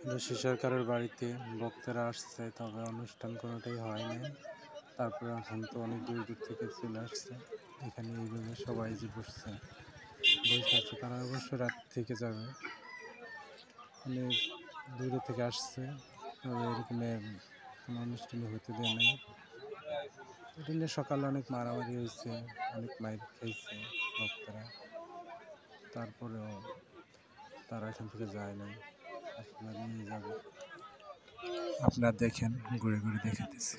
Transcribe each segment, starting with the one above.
রশি সরকারের বাড়িতে বক্তারা আসছে, তবে অনুষ্ঠান কোনোটাই হয়নি। তারপরে এখন তো অনেক দূর দূর থেকে চলে আসছে এখানে, এইভাবে সবাই যে বসে আছে তারা অবশ্য রাত থেকে যাবে, অনেক দূরে থেকে আসছে। তবে এরকম কোনো অনুষ্ঠানে হতে দেয় নাই। এটা নিয়ে সকালে অনেক মারামারি হয়েছে, অনেক মাইর খাইছে ভক্তরা, তারপরেও তারা এখান থেকে যায় নাই। আপনার নিয়ে যাবে, আপনার দেখেন, ঘুরে ঘুরে দেখাতেছি।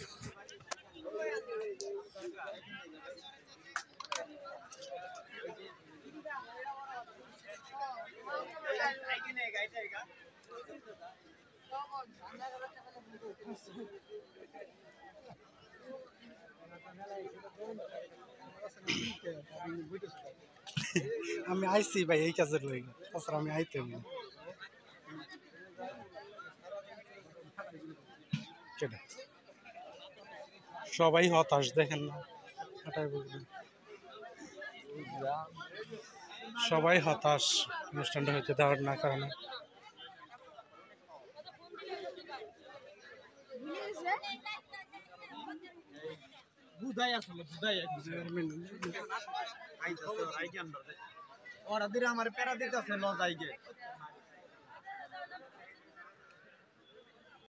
আমি আইছি ভাই এই কাজের লই, তাছাড়া আমি আইতে সবাই হতাশ দেখেন না, সবাই হতাশ অনুষ্ঠানটা হইতে দেওয়ার না কারণে। ওরা দিলে আমার প্যারা দিতেছে লজ আইগে।